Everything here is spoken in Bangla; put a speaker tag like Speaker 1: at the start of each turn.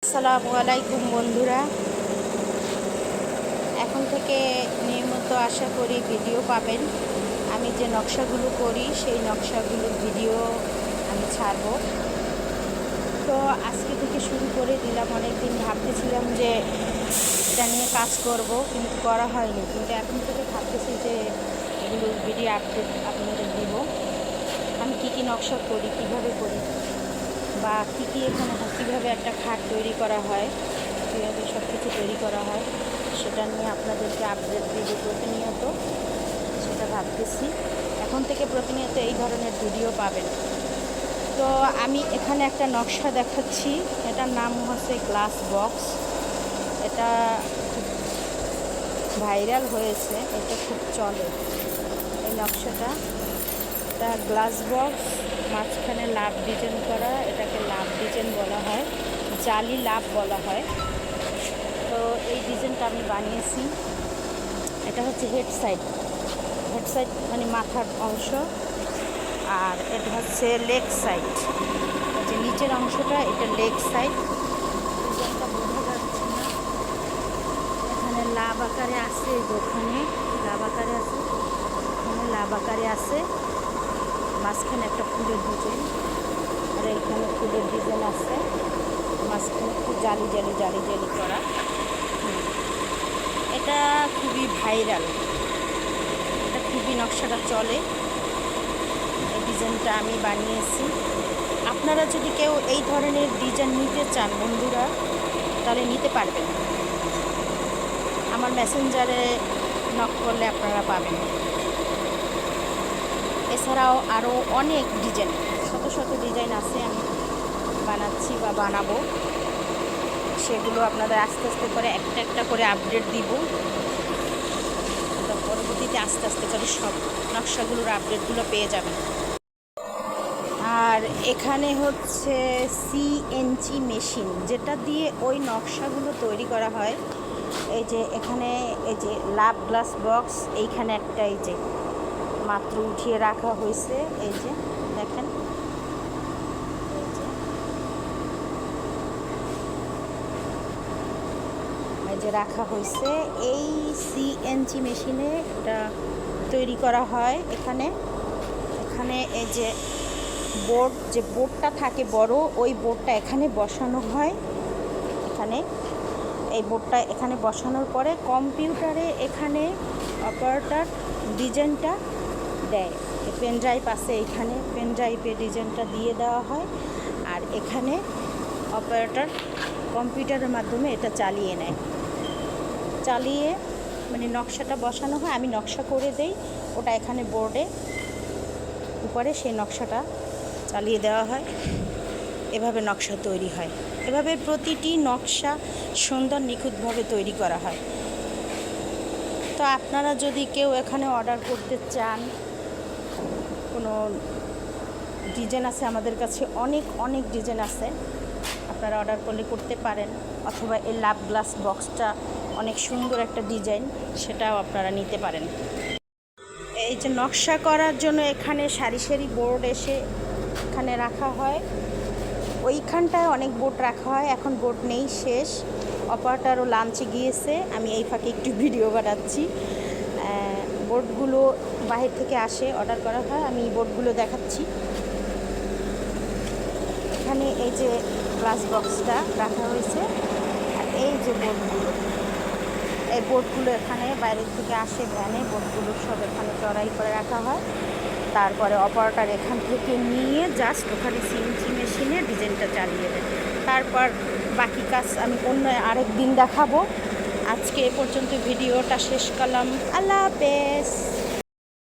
Speaker 1: আসসালামু আলাইকুম বন্ধুরা, এখন থেকে নিয়মিত আশা করি ভিডিও পাবেন। আমি যে নকশাগুলো করি সেই নকশাগুলোর ভিডিও আমি ছাড়ব। তো আজকে থেকে শুরু করে দিলাম। অনেক দিন ভাবতেছিলাম যে এটা নিয়ে কাজ করব, কিন্তু করা হয়নি। কিন্তু এখন থেকে ভাবতেছি যে এগুলোর ভিডিও আপডেট আপনাদের দিব। আমি কী নকশা করি, কিভাবে করি, বা কী এখানে কীভাবে একটা খাট তৈরি করা হয়, কীভাবে সব কিছু তৈরি করা হয়, সেটা নিয়ে আপনাদেরকে আপডেট দিব প্রতিনিয়ত। সেটা ভাবতেছি এখন থেকে প্রতিনিয়ত এই ধরনের ভিডিও পাবেন। তো আমি এখানে একটা নকশা দেখাচ্ছি। এটার নাম হচ্ছে গ্লাস বক্স। এটা খুব ভাইরাল হয়েছে, এটা খুব চলে এই নকশাটা। এটা গ্লাস বক্স, মাঝখানে লাভ ডিজাইন করা, এটাকে লাভ ডিজাইন বলা হয়, জালি লাভ বলা হয়। তো এই ডিজাইনটা আমি বানিয়েছি। এটা হচ্ছে হেড সাইড মানে মাথার অংশ, আর এটা হচ্ছে লেগ সাইড, যে নিচের অংশটা এটা লেগ সাইড। ডিজাইনটা বোঝা যাচ্ছে না, এখানে লাভ আকারে আছে, ওখানে লাভ আকারে আছে, এখানে লাভ আকারে আছে, মাঝখানে একটা ফুলের ডিজাইন, আর এইখানে ফুলের ডিজাইন আছে, মাঝখানে একটু জালি জালি করা। এটা খুবই ভাইরাল, এটা খুবই নকশাটা চলে। এই ডিজাইনটা আমি বানিয়েছি। আপনারা যদি কেউ এই ধরনের ডিজাইন নিতে চান বন্ধুরা, তাহলে নিতে পারবেন। আমার মেসেঞ্জারে নক করলে আপনারা পাবেন। এছাড়াও আরও অনেক ডিজাইন, শত ডিজাইন আছে, আমি বানাচ্ছি বা বানাবো। সেগুলো আপনাদের আস্তে আস্তে করে একটা করে আপডেট দিব। তো পরবর্তীতে আস্তে আস্তে করে সব নকশাগুলোর আপডেটগুলো পেয়ে যাবেন। আর এখানে হচ্ছে সিএনজি মেশিন, যেটা দিয়ে ওই নকশাগুলো তৈরি করা হয়। এই যে এখানে এই যে লাভ গ্লাস বক্স, এইখানে একটা এই যে মাত্র উঠিয়ে রাখা হয়েছে, এই যে দেখেন, এই যে রাখা হয়েছে। এই সিএনজি মেশিনে এটা তৈরি করা হয়। এখানে এই যে বোর্ডটা থাকে বড়, ওই বোর্ডটা এখানে বসানো হয়। এখানে এই বোর্ডটা এখানে বসানোর পরে কম্পিউটারে এখানে অপারেটর ডিজাইনটা দেয়। পেন ড্রাইভ আছে, এখানে পেন ড্রাইভে ডিজাইনটা দিয়ে দেওয়া হয়, আর এখানে অপারেটর কম্পিউটারের মাধ্যমে এটা চালিয়ে নেয়। চালিয়ে মানে নকশাটা বসানো হয়, আমি নকশা করে দেই, ওটা এখানে বোর্ডে উপরে সেই নকশাটা চালিয়ে দেওয়া হয়। এভাবে নকশা তৈরি হয়। এভাবে প্রতিটি নকশা সুন্দর নিখুঁতভাবে তৈরি করা হয়। তো আপনারা যদি কেউ এখানে অর্ডার করতে চান, কোনো ডিজাইন আছে আমাদের কাছে, অনেক ডিজাইন আছে, আপনারা অর্ডার করলে করতে পারেন। অথবা এই লাভ গ্লাস বক্সটা অনেক সুন্দর একটা ডিজাইন, সেটাও আপনারা নিতে পারেন। এই যে নকশা করার জন্য এখানে সারি বোর্ড এসে এখানে রাখা হয়। ওইখানটায় অনেক বোর্ড রাখা হয়, এখন বোর্ড নেই, শেষ। অপারেটরও লাঞ্চে গিয়েছে, আমি এই ফাঁকে একটু ভিডিও বানাচ্ছি। বোর্ডগুলো বাহির থেকে আসে, অর্ডার করা হয়, আমি বোর্ডগুলো দেখাচ্ছি। এখানে এই যে গ্লাস বক্সটা রাখা হয়েছে, আর এই যে এই বোর্ডগুলো এখানে বাইরের থেকে আসে ভ্যানে, বোর্ডগুলো সব এখানে চড়াই করে রাখা হয়। তারপরে অপারেটর এখান থেকে নিয়ে জাস্ট ওখানে সিএনজি মেশিনে ডিজাইনটা চালিয়ে দেয়। তারপর বাকি কাজ আমি অন্য আরেক দিন দেখাবো। আজকে এ পর্যন্ত ভিডিওটা শেষ করলাম। আল্লাহ হাফেজ।